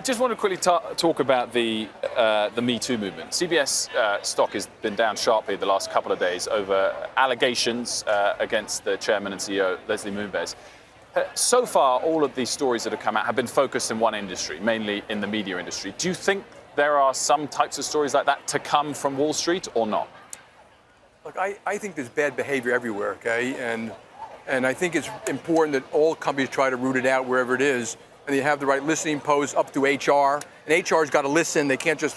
I just want to quickly talk about the MeToo movement. CBS stock has been down sharply the last couple of days over allegations against the chairman and CEO, Leslie Moonves. So far, all of these stories that have come out have been focused in one industry, mainly in the media industry. Do you think there are some types of stories like that to come from Wall Street or not? Look, I think there's bad behavior everywhere, okay? And I think it's important that all companies try to root it out wherever it is, and you have the right listening posts up to HR. And HR's got to listen. They can't just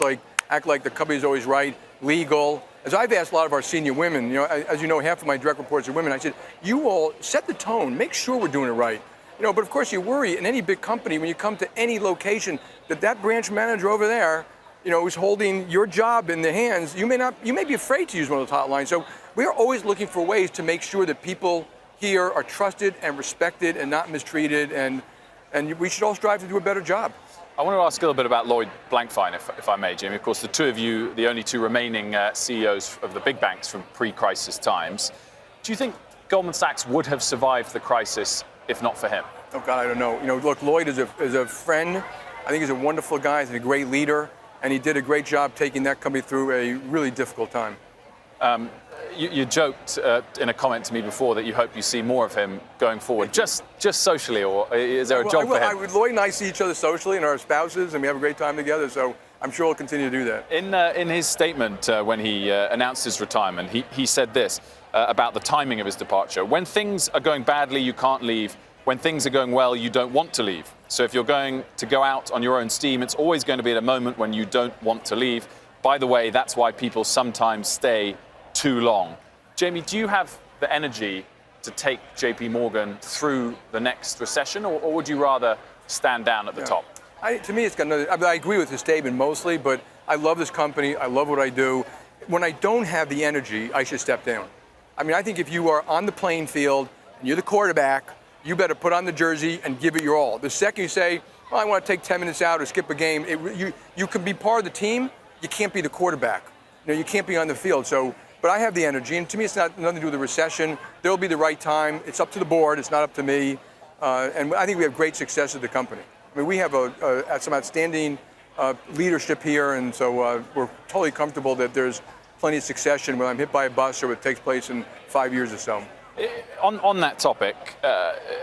act like the company's always right. Legal. As I've asked a lot of our senior women, as you know, half of my direct reports are women. I said, you all set the tone. Make sure we're doing it right. But of course you worry in any big company when you come to any location that branch manager over there, is holding your job in their hands. You may be afraid to use one of those hotlines. So we are always looking for ways to make sure that people here are trusted and respected and not mistreated, and we should all strive to do a better job. I want to ask a little bit about Lloyd Blankfein, if I may, Jamie. Of course, the two of you, the only two remaining CEOs of the big banks from pre-crisis times. Do you think Goldman Sachs would have survived the crisis if not for him? Oh, God, I don't know. Look, Lloyd is a friend. I think he's a wonderful guy. He's a great leader, and he did a great job taking that company through a really difficult time. You joked in a comment to me before that you hope you see more of him going forward, just socially, or is there a job for him? Lloyd and I see each other socially and our spouses, and we have a great time together, so I'm sure he'll continue to do that. In his statement when he announced his retirement, he said this about the timing of his departure. When things are going badly, you can't leave. When things are going well, you don't want to leave. So if you're going to go out on your own steam, it's always going to be at a moment when you don't want to leave. By the way, that's why people sometimes stay too long. Jamie, do you have the energy to take JPMorgan through the next recession, or would you rather stand down at the top? To me, it's got another. I agree with his statement mostly, but I love this company. I love what I do. When I don't have the energy, I should step down. I think if you are on the playing field and you're the quarterback, you better put on the jersey and give it your all. The second you say, well, I want to take 10 minutes out or skip a game, you can be part of the team. You can't be the quarterback. You can't be on the field. But I have the energy, and to me, it's not nothing to do with the recession. There'll be the right time. It's up to the board. It's not up to me. And I think we have great success at the company. We have some outstanding leadership here, and so we're totally comfortable that there's plenty of succession when I'm hit by a bus or it takes place in 5 years or so. On that topic,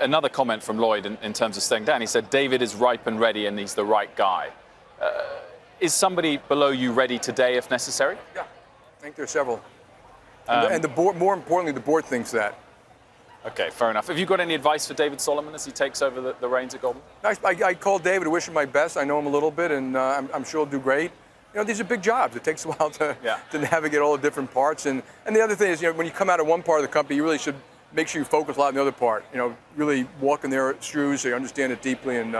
another comment from Lloyd in terms of staying down. He said, David is ripe and ready, and he's the right guy. Is somebody below you ready today if necessary? Yeah, I think there's several. And the board, more importantly, the board thinks that. Okay, fair enough. Have you got any advice for David Solomon as he takes over the reins at Goldman? I called David to wish him my best. I know him a little bit, and I'm sure he'll do great. These are big jobs. It takes a while to navigate all the different parts. And the other thing is, when you come out of one part of the company, you really should make sure you focus a lot on the other part. Really walk in their shoes so you understand it deeply, and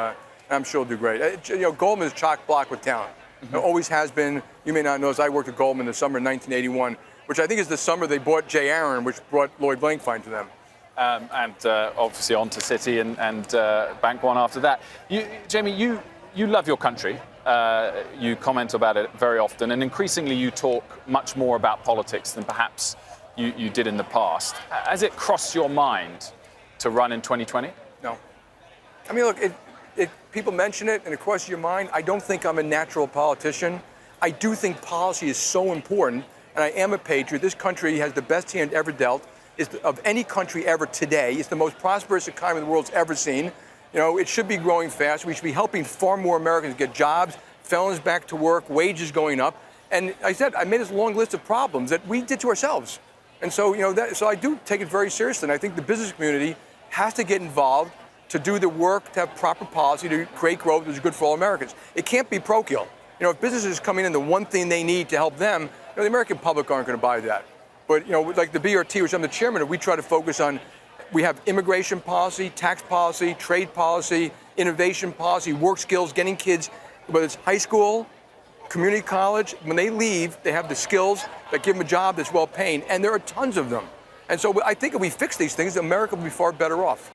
I'm sure he'll do great. Goldman is chock-block with talent. Mm-hmm. It always has been. You may not know, I worked at Goldman in the summer of 1981, which I think is the summer they bought Jay Aaron, which brought Lloyd Blankfein to them. And obviously on to Citi and Bank One after that. Jamie, you love your country. You comment about it very often, and increasingly you talk much more about politics than perhaps you did in the past. Has it crossed your mind to run in 2020? No. Look, people mention it and it crosses your mind. I don't think I'm a natural politician. I do think policy is so important, and I am a patriot. This country has the best hand ever dealt. Of any country ever today. It's the most prosperous economy the world's ever seen. It should be growing fast. We should be helping far more Americans get jobs, felons back to work, wages going up. And I made this long list of problems that we did to ourselves. And so, so I do take it very seriously. And I think the business community has to get involved to do the work, to have proper policy, to create growth that's good for all Americans. It can't be parochial. If businesses come in and the one thing they need to help them, the American public aren't going to buy that. But, like the BRT, which I'm the chairman of, we try to focus on, we have immigration policy, tax policy, trade policy, innovation policy, work skills, getting kids, whether it's high school, community college, when they leave, they have the skills that give them a job that's well paying, and there are tons of them. And so I think if we fix these things, America will be far better off.